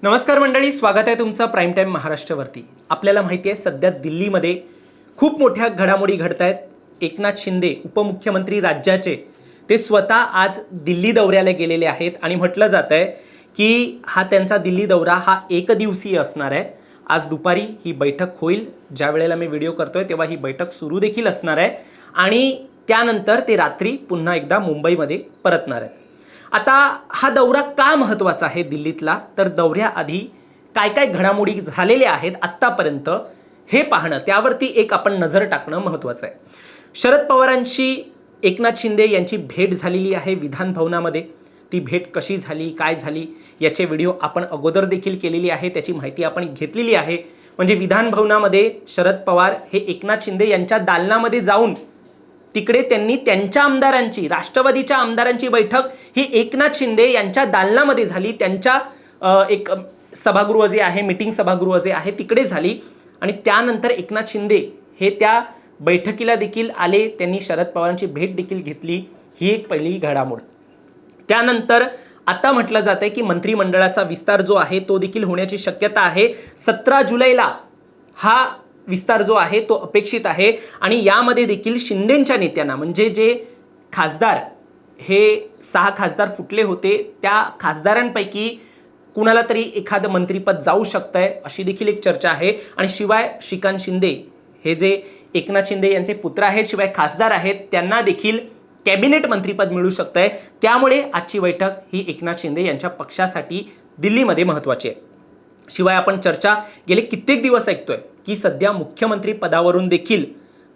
नमस्कार मंडळी, स्वागत आहे तुमचं प्राईम टाईम महाराष्ट्रावरती। आपल्याला माहिती आहे सध्या दिल्लीमध्ये खूप मोठ्या घडामोडी घडत आहेत। एकनाथ शिंदे उपमुख्यमंत्री राज्याचे ते स्वतः आज दिल्ली दौऱ्याला गेलेले आहेत आणि म्हटलं जात आहे की हा त्यांचा दिल्ली दौरा हा एकदिवसीय असणार आहे। आज दुपारी ही बैठक होईल, ज्या वेळेला मी व्हिडिओ करतोय तेव्हा ही बैठक सुरू देखील असणार आहे आणि त्यानंतर ते रात्री पुन्हा एकदा मुंबईमध्ये परतणार आहेत। आता हा दौरा का महत्त्वाचा आहे दिल्लीतला, तर दौऱ्याआधी काय काय घडामोडी झालेल्या आहेत आत्तापर्यंत हे पाहणं, त्यावरती एक आपण नजर टाकणं महत्त्वाचं आहे। शरद पवारांशी एकनाथ शिंदे यांची भेट झालेली आहे विधान भवनामध्ये। ती भेट कशी झाली, काय झाली याचे व्हिडिओ आपण अगोदर देखील केलेली आहे, त्याची माहिती आपण घेतलेली आहे। म्हणजे विधान भवनामध्ये शरद पवार हे एकनाथ शिंदे यांच्या दालनामध्ये जाऊन तिकडे त्यांनी त्यांच्या आमदारांची, राष्ट्रवादीच्या आमदारांची बैठक ही एकनाथ शिंदे यांच्या दालनामध्ये झाली। त्यांच्या एक सभागृह जे आहे, मीटिंग सभागृह जे आहे तिकडे झाली आणि त्यानंतर एकनाथ शिंदे हे त्या बैठकीला देखील आले, त्यांनी शरद पवारांची भेट देखील घेतली। ही एक पहिली घडामोड। त्यानंतर आता म्हटलं जात आहे की मंत्रिमंडळाचा विस्तार जो आहे तो देखील होण्याची शक्यता आहे। 17 जुलैला हा विस्तार जो आहे तो अपेक्षित आहे आणि यामध्ये देखील शिंदेंच्या नेत्यांना, म्हणजे जे खासदार हे 6 खासदार फुटले होते, त्या खासदारांपैकी कुणाला तरी एखादं मंत्रिपद जाऊ शकतंय अशी देखील एक चर्चा आहे। आणि शिवाय श्रीकांत शिंदे हे जे एकनाथ शिंदे यांचे पुत्र आहेत, शिवाय खासदार आहेत, त्यांना देखील कॅबिनेट मंत्रिपद मिळू शकतंय। त्यामुळे आजची बैठक ही एकनाथ शिंदे यांच्या पक्षासाठी दिल्लीमध्ये महत्त्वाची आहे। शिवाय आपण चर्चा गेले कित्येक दिवस ऐकतोय की सध्या मुख्यमंत्री पदावरून देखील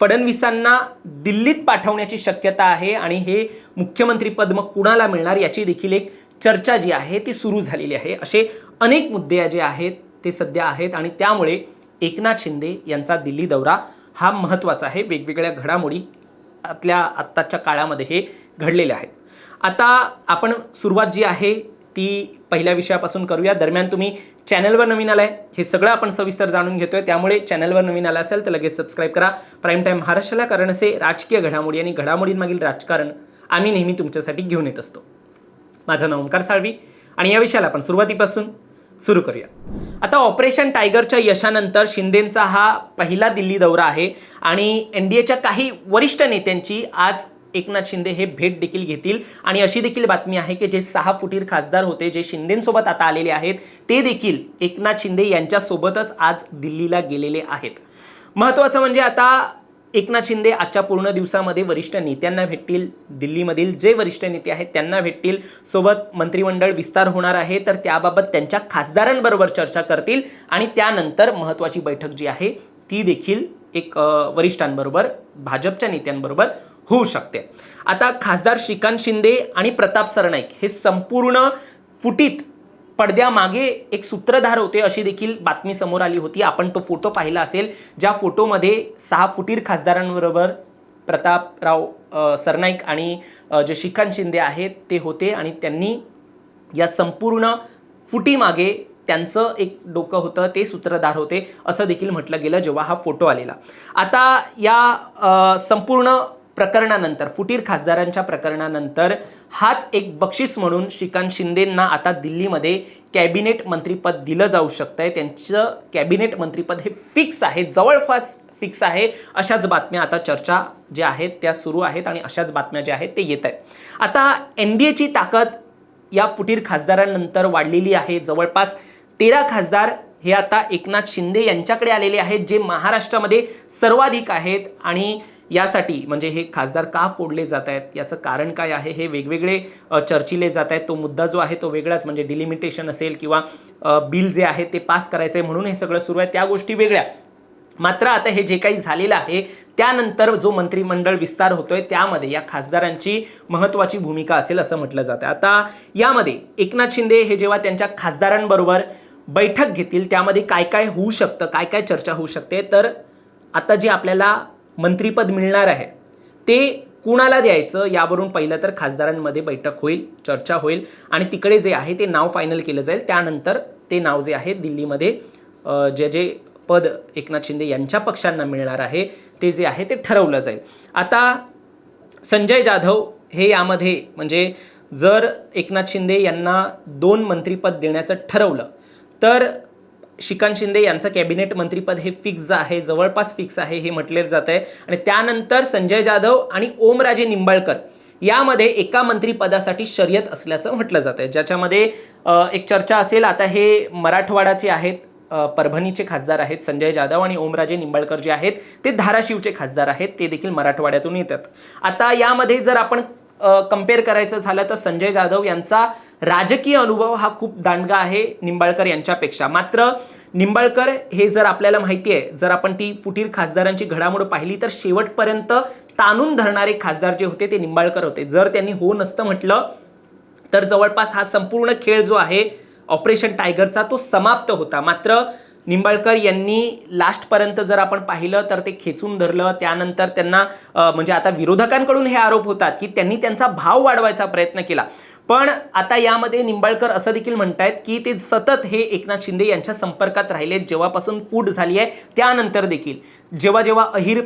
फडणवीसांना दिल्लीत पाठवण्याची शक्यता आहे आणि हे मुख्यमंत्री पद मग कुणाला मिळणार याची देखील एक चर्चा जी आहे ती सुरू झालेली आहे। असे अनेक मुद्दे जे आहेत ते सध्या आहेत आणि त्यामुळे एकनाथ शिंदे यांचा दिल्ली दौरा हा महत्त्वाचा आहे। वेगवेगळ्या घडामोडी आत्ताच्या काळामध्ये हे घडलेल्या आहेत। आता आपण सुरुवात जी आहे ती पहिल्या विषयापासून करूया। दरम्यान तुम्ही चॅनलवर नवीन आलाय, हे सगळं आपण सविस्तर जाणून घेतोय, त्यामुळे चॅनलवर नवीन आला असेल तर लगेच सबस्क्राईब करा प्राईम टाईम महाराष्ट्राला, कारण असे राजकीय घडामोडी आणि घडामोडींमागील राजकारण आम्ही नेहमी तुमच्यासाठी घेऊन येत असतो। माझं नाव ओंकार साळवी आणि या विषयाला आपण सुरुवातीपासून सुरू करूया। आता ऑपरेशन टायगरच्या यशानंतर शिंदेंचा हा पहिला दिल्ली दौरा आहे आणि एनडीएच्या काही वरिष्ठ नेत्यांची आज एकनाथ शिंदे हे भेट देखील घेतील आणि अशी देखील बातमी आहे की जे 6 फुटीर खासदार होते, जे शिंदेंसोबत आता आलेले आहेत, ते देखील एकनाथ शिंदे यांच्यासोबतच आज दिल्लीला गेलेले आहेत। महत्त्वाचं म्हणजे आता एकनाथ शिंदे आजच्या पूर्ण दिवसामध्ये वरिष्ठ नेत्यांना भेटतील, दिल्लीमधील जे वरिष्ठ नेते आहेत त्यांना भेटतील, सोबत मंत्रिमंडळ विस्तार होणार आहे तर त्याबाबत त्यांच्या खासदारांबरोबर चर्चा करतील आणि त्यानंतर महत्त्वाची बैठक जी आहे ती देखील एक वरिष्ठांबरोबर, भाजपच्या नेत्यांबरोबर होऊ शकते। आता खासदार श्रीकांत शिंदे आणि प्रताप सरनाईक हे संपूर्ण फुटीत पडद्यामागे एक सूत्रधार होते अशी देखील बातमी समोर आली होती। आपण तो फोटो पाहिला असेल, ज्या फोटोमध्ये 6 फुटीर खासदारांबरोबर प्रतापराव सरनाईक आणि जे श्रीकांत शिंदे आहेत ते होते आणि त्यांनी या संपूर्ण फुटीमागे त्यांचं एक डोकं होतं, ते सूत्रधार होते असं देखील म्हटलं गेलं जेव्हा हा फोटो आलेला। आता या संपूर्ण प्रकरणानंतर, फुटीर खासदारांच्या प्रकरणानंतर हाच एक बक्षीस म्हणून श्रीकांत शिंदेंना आता दिल्लीमध्ये कॅबिनेट मंत्रिपद दिलं जाऊ शकतंय। त्यांचं कॅबिनेट मंत्रिपद हे फिक्स आहे, जवळपास फिक्स आहे। अशाच बातम्या आता चर्चा ज्या आहेत त्या सुरू आहेत आणि अशाच बातम्या ज्या आहेत ते येत आहेत। आता एनडीएची ताकद या फुटीर खासदारांनंतर वाढलेली आहे। जवळपास 13 खासदार हे आता एकनाथ शिंदे यांच्याकडे आलेले आहेत, जे महाराष्ट्रामध्ये सर्वाधिक आहेत आणि यासाठी म्हणजे हे खासदार का फोडले जात आहेत, याचं कारण काय आहे हे वेगवेगळे चर्चिले जात आहेत। तो मुद्दा जो आहे तो वेगळाच, म्हणजे डिलिमिटेशन असेल किंवा बिल जे आहे ते पास करायचं आहे म्हणून हे सगळं सुरू आहे, त्या गोष्टी वेगळ्या। मात्र आता हे जे काही झालेलं आहे त्यानंतर जो मंत्रिमंडळ विस्तार होतोय त्यामध्ये या खासदारांची महत्त्वाची भूमिका असेल असं म्हटलं जातं। आता यामध्ये एकनाथ शिंदे हे जेव्हा त्यांच्या खासदारांबरोबर बैठक घेतील त्यामध्ये काय काय होऊ शकतं, काय काय चर्चा होऊ शकते, तर आता जे आपल्याला मंत्रिपद मिळणार आहे ते कुणाला द्यायचं यावरून पहिलं तर खासदारांमध्ये बैठक होईल, चर्चा होईल आणि तिकडे जे आहे ते नाव फायनल केलं जाईल। त्यानंतर ते नाव जे आहे दिल्लीमध्ये जे जे पद एकनाथ शिंदे यांच्या पक्षांना मिळणार आहे ते जे आहे ते ठरवलं जाईल। आता संजय जाधव हे यामध्ये, म्हणजे जर एकनाथ शिंदे यांना 2 मंत्रिपद देण्याचं ठरवलं तर श्रीकांत शिंदे यांचं कॅबिनेट मंत्रीपद हे फिक्स आहे, जवळपास फिक्स आहे हे म्हटले जात आहे. आणि त्यानंतर संजय जाधव आणि ओमराजे निंबाळकर यामध्ये एका मंत्रीपदासाठी शर्यत असल्याचं म्हटलं जात आहे, ज्याच्यामध्ये एक चर्चा असेल. आता हे मराठवाडाचे आहेत, परभणीचे खासदार आहेत संजय जाधव, आणि ओमराजे निंबाळकर जे आहेत ते धाराशिवचे खासदार आहेत, ते देखील मराठवाड्यातून येतात. आता यामध्ये जर आपण कंपेअर करायचं झालं तर संजय जाधव यांचा राजकीय अनुभव हा खूप दांडगा आहे निंबाळकर यांच्यापेक्षा. मात्र निंबाळकर हे जर आपल्याला माहिती आहे, जर आपण ती फुटीर खासदारांची घडामोड पाहिली तर शेवटपर्यंत ताणून धरणारे खासदार जे होते ते निंबाळकर होते. जर त्यांनी हो नसतं म्हटलं तर जवळपास हा संपूर्ण खेळ जो आहे ऑपरेशन टायगरचा तो समाप्त होता. मात्र निंबाळकर यांनी लास्टपर्यंत जर आपण पाहिलं तर ते खेचून धरलं. त्यानंतर त्यांना म्हणजे आता विरोधकांकडून हे आरोप होतात की त्यांनी त्यांचा भाव वाढवायचा प्रयत्न केला. पण आता यामध्ये निंबाळकर असं देखील म्हणतायत की ते सतत हे एकनाथ शिंदे यांच्या संपर्कात राहिले जेव्हापासून फूट झाली आहे. त्यानंतर देखील जेव्हा जेव्हा अहिर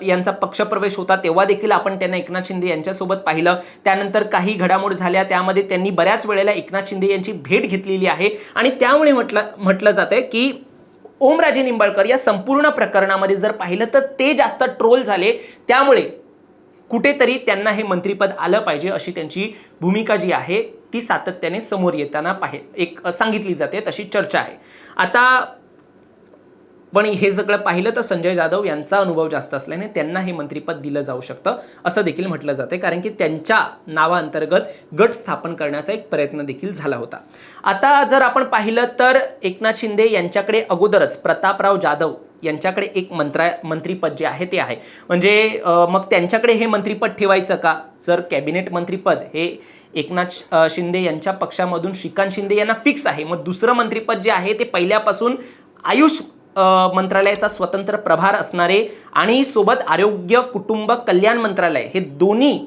यांचा पक्षप्रवेश होता तेव्हा देखील आपण त्यांना एकनाथ शिंदे यांच्यासोबत पाहिलं. त्यानंतर काही घडामोडी झाल्या, त्यामध्ये त्यांनी बऱ्याच वेळेला एकनाथ शिंदे यांची भेट घेतलेली आहे. आणि त्यामुळे म्हटलं जातंय की ओमराजे निंबाळकर या संपूर्ण प्रकरणामध्ये जर पाहिलं तर ते जास्त ट्रोल झाले. त्यामुळे कुठेतरी त्यांना हे मंत्रिपद आलं पाहिजे अशी त्यांची भूमिका जी आहे ती सातत्याने समोर येताना एक सांगितली जाते, तशी चर्चा आहे. आता पण हे सगळं पाहिलं तर संजय जाधव यांचा अनुभव जास्त असल्याने त्यांना हे मंत्रिपद दिलं जाऊ शकतं असं देखील म्हटलं जाते, कारण की त्यांच्या नावाअंतर्गत गट स्थापन करण्याचा एक प्रयत्न देखील झाला होता. आता जर आपण पाहिलं तर एकनाथ शिंदे यांच्याकडे अगोदरच प्रतापराव जाधव यांच्याकडे एक मंत्रिपद जे आहे ते आहे. म्हणजे मग त्यांच्याकडे हे मंत्रिपद ठेवायचं का? जर कॅबिनेट मंत्रिपद हे एकनाथ शिंदे यांच्या पक्षामधून श्रीकांत शिंदे यांना फिक्स आहे, मग दुसरं मंत्रिपद जे आहे ते पहिल्यापासून आयुष मंत्रालयाचा स्वतंत्र प्रभार असणारे आणि सोबत आरोग्य कुटुंब कल्याण मंत्रालय हे दोन्ही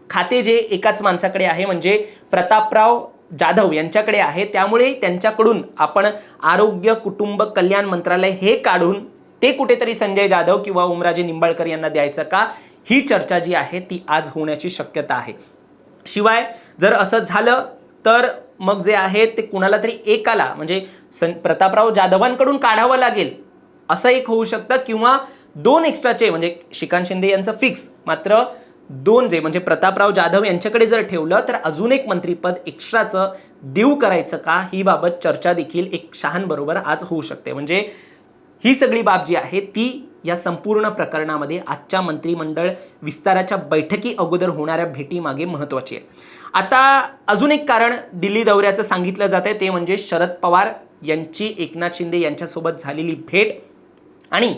खाते जे एकाच माणसाकडे आहे म्हणजे प्रतापराव जाधव यांच्याकडे आहे. त्यामुळे त्यांच्याकडून आपण आरोग्य कुटुंब कल्याण मंत्रालय हे काढून ते कुठेतरी संजय जाधव किंवा ओमराजे निंबाळकर यांना द्यायचं का, ही चर्चा जी आहे ती आज होण्याची शक्यता आहे. शिवाय जर असं झालं तर मग जे आहे ते कुणाला तरी एकाला म्हणजे प्रतापराव जाधवांकडून काढावं लागेल असं एक होऊ शकतं, किंवा दोन एक्स्ट्राचे म्हणजे श्रीकांत शिंदे यांचं फिक्स, मात्र दोन जे म्हणजे प्रतापराव जाधव यांच्याकडे जर ठेवलं तर अजून एक मंत्रिपद एक्स्ट्राचं देऊ करायचं का, ही बाबत चर्चा देखील एक शहांबरोबर आज होऊ शकते. म्हणजे ही सगळी बाब जी आहे ती या संपूर्ण प्रकरणामध्ये आजच्या मंत्रिमंडळ विस्ताराच्या बैठकी अगोदर होणाऱ्या भेटीमागे महत्त्वाची आहे. आता अजून एक कारण दिल्ली दौऱ्याचं सांगितलं जात आहे ते म्हणजे शरद पवार यांची एकनाथ शिंदे यांच्यासोबत झालेली भेट आणि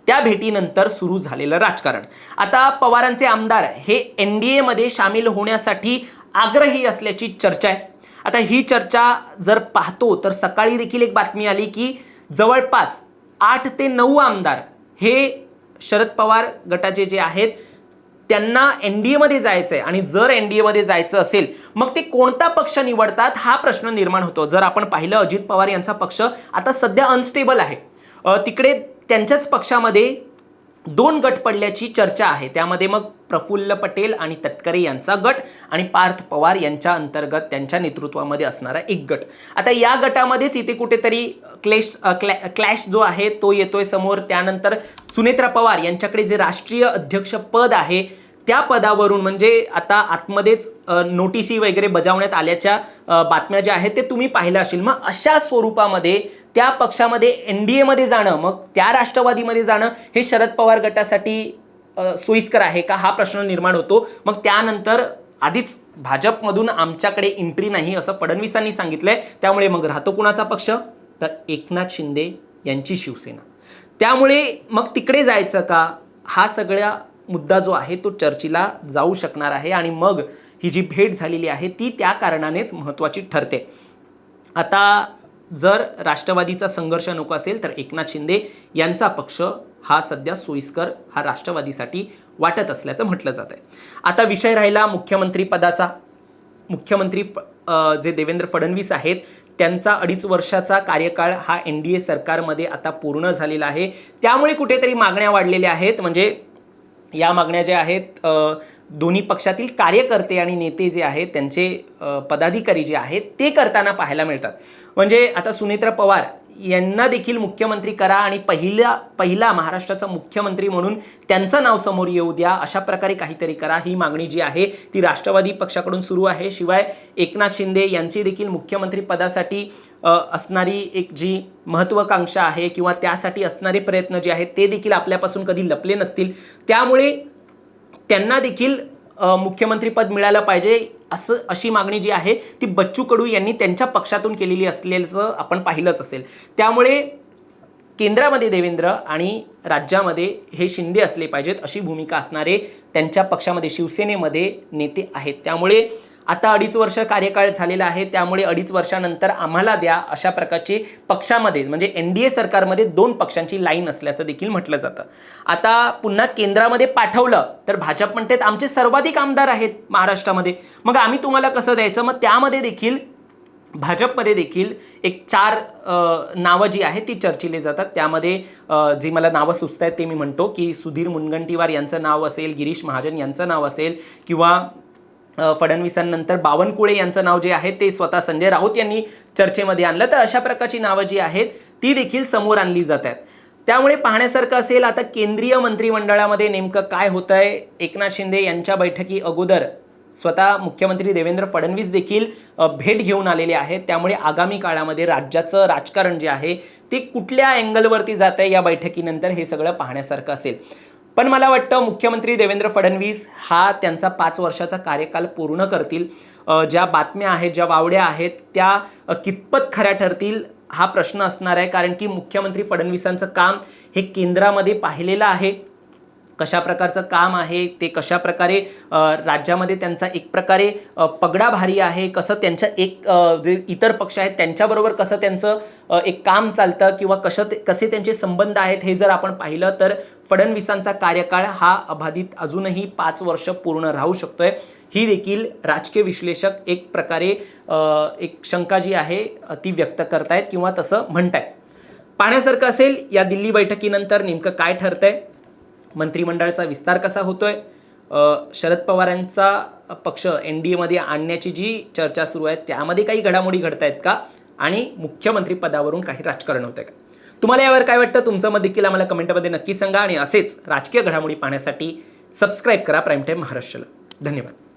त्या भेटीनंतर सुरू झालेलं राजकारण. आता पवारांचे आमदार हे NDA मध्ये सामील होण्यासाठी आग्रही असल्याची चर्चा आहे. आता ही चर्चा जर पाहतो तर सकाळी देखील एक बातमी आली की जवळपास 8 ते 9 आमदार हे शरद पवार गटाचे जे आहेत त्यांना NDA मध्ये जायचं आहे, आणि जर NDA मध्ये जायचं असेल मग ते कोणता पक्ष निवडतात हा प्रश्न निर्माण होतो. जर आपण पाहिलं अजित पवार यांचा पक्ष आता सध्या अनस्टेबल आहे. तिकडे त्यांच्याच पक्षामध्ये 2 गट पडल्याची चर्चा आहे. त्यामध्ये मग प्रफुल्ल पटेल आणि तटकरे यांचा गट आणि पार्थ पवार यांच्या अंतर्गत त्यांच्या नेतृत्वामध्ये असणारा एक गट. आता या गटामध्येच इथे कुठेतरी क्लॅश जो आहे तो येतोय समोर. त्यानंतर सुनेत्रा पवार यांच्याकडे जे राष्ट्रीय अध्यक्ष पद आहे त्या पदावरून म्हणजे आता आतमध्येच नोटिसी वगैरे बजावण्यात आल्याच्या बातम्या ज्या आहेत ते तुम्ही पाहिलं असेल. मग अशा स्वरूपामध्ये त्या पक्षामध्ये NDA मध्ये जाणं, मग त्या राष्ट्रवादीमध्ये जाणं हे शरद पवार गटासाठी सोयीस्कर आहे का हा प्रश्न निर्माण होतो. मग त्यानंतर आधीच भाजपमधून आमच्याकडे एंट्री नाही असं फडणवीसांनी सांगितलंय. त्यामुळे मग राहतो कुणाचा पक्ष तर एकनाथ शिंदे यांची शिवसेना. त्यामुळे मग तिकडे जायचं का हा सगळा मुद्दा जो आहे तो चर्चेला जाऊ शकणार आहे, आणि मग ही जी भेट झालेली आहे ती त्या कारणानेच महत्त्वाची ठरते. आता जर राष्ट्रवादीचा संघर्ष नको असेल तर एकनाथ शिंदे यांचा पक्ष हा सध्या सोयीस्कर हा राष्ट्रवादीसाठी वाटत असल्याचं म्हटलं जात आहे. आता विषय राहिला मुख्यमंत्री पदाचा. मुख्यमंत्री जे देवेंद्र फडणवीस आहेत त्यांचा 2.5 वर्षाचा कार्यकाळ हा NDA सरकारमध्ये आता पूर्ण झालेला आहे. त्यामुळे कुठेतरी मागण्या वाढलेल्या आहेत. म्हणजे या मागण्या ज्या आहेत दोन्ही पक्षातील कार्यकर्ते आणि नेते जे आहेत त्यांचे पदाधिकारी जे आहेत ते करताना मिळतात। म्हणजे आता सुनेत्रा पवार यांना देखील मुख्यमंत्री करा आणि पहिला महाराष्ट्राचा मुख्यमंत्री म्हणून त्यांचं नाव समोर येऊ द्या, अशा प्रकारे काहीतरी करा, ही मागणी जी आहे ती राष्ट्रवादी पक्षाकडून सुरू आहे। शिवाय एकनाथ शिंदे यांची देखील मुख्यमंत्री पदासाठी असणारी एक जी महत्त्वाकांक्षा आहे किंवा त्यासाठी असणारे प्रयत्न जे आहेत ते देखील आपल्यापासून कधी लपले नसतील, त्यामुळे त्यांना देखील मुख्यमंत्रीपद मिळालं पाहिजे अशी मागणी जी आहे ती बच्चू कडू यांनी त्यांच्या पक्षातून केलेली असल्याचं आपण पाहिलंच असेल। त्यामुळे केंद्रामध्ये देवेंद्र आणि राज्यामध्ये हे शिंदे असले पाहिजेत अशी भूमिका असणारे त्यांच्या पक्षामध्ये शिवसेनेमध्ये नेते आहेत। त्यामुळे आता 2.5 वर्ष कार्यकाळ झालेला आहे, त्यामुळे 2.5 वर्षानंतर आम्हाला द्या अशा प्रकारचे पक्षामध्ये म्हणजे NDA सरकारमध्ये 2 पक्षांची लाईन असल्याचं देखील म्हटलं जातं। आता पुन्हा केंद्रामध्ये पाठवलं तर भाजप म्हणतात आमचे सर्वाधिक आमदार आहेत महाराष्ट्रामध्ये, मग आम्ही तुम्हाला कसं द्यायचं? मग त्यामध्ये देखील भाजपमध्ये देखील एक 4 नावं जी आहेत ती चर्चिली जातात। त्यामध्ये जी मला नावं सुचत आहेत ते मी म्हणतो की सुधीर मुनगंटीवार यांचं नाव असेल, गिरीश महाजन यांचं नाव असेल किंवा फडणवीसांनंतर बावनकुळे यांचं नाव जे आहे ते स्वतः संजय राऊत यांनी चर्चेमध्ये आणलं, तर अशा प्रकारची नावं जी आहेत ती देखील समोर आणली जात आहेत। त्यामुळे पाहण्यासारखं असेल आता केंद्रीय मंत्रिमंडळामध्ये नेमकं काय होतंय। एकनाथ शिंदे यांच्या बैठकी अगोदर स्वतः मुख्यमंत्री देवेंद्र फडणवीस देखील भेट घेऊन आलेले आहेत। त्यामुळे आगामी काळामध्ये राज्याचं राजकारण जे आहे ते कुठल्या अँगलवरती जात आहे या बैठकीनंतर हे सगळं पाहण्यासारखं असेल। पण मला वाटतं मुख्यमंत्री देवेंद्र फडणवीस हा त्यांचा 5 वर्षाचा कार्यकाल पूर्ण करतील। ज्या बातम्या आहेत, ज्या वावड्या आहेत त्या कितपत खऱ्या ठरतील हा प्रश्न असणार आहे, कारण की मुख्यमंत्री फडणवीसांचं काम हे केंद्रामध्ये पाहिलेलं आहे, कशा प्रकारचं काम आहे ते, कशा प्रकारे राज्यामध्ये त्यांचा एक प्रकारे पगडा भारी आहे, कसं त्यांच्या जे इतर पक्ष आहेत त्यांच्याबरोबर कसं त्यांचं एक काम चालतं किंवा कसे त्यांचे संबंध आहेत हे जर आपण पाहिलं तर फडणवीसांचा कार्यकाळ हा अबाधित अजूनही 5 वर्ष पूर्ण राहू शकतोय। ही देखील राजकीय विश्लेषक एक प्रकारे एक शंका जी आहे ती व्यक्त करतायत किंवा तसं म्हणतायत। पाहण्यासारखं असेल या दिल्ली बैठकीनंतर नेमकं काय ठरतंय, मंत्रिमंडळाचा विस्तार कसा होतोय, शरद पवारांचा पक्ष NDA मध्ये आणण्याची जी चर्चा सुरू आहे त्यामध्ये काही घडामोडी घडतायत का आणि मुख्यमंत्री पदावरून काही राजकारण होतंय का? तुम्हाला यावर काय वाटतं? तुमचं मत देखील आम्हाला कमेंटमध्ये नक्की सांगा आणि असेच राजकीय घडामोडी पाहण्यासाठी सबस्क्राईब करा प्राईम टाईम महाराष्ट्राला। धन्यवाद।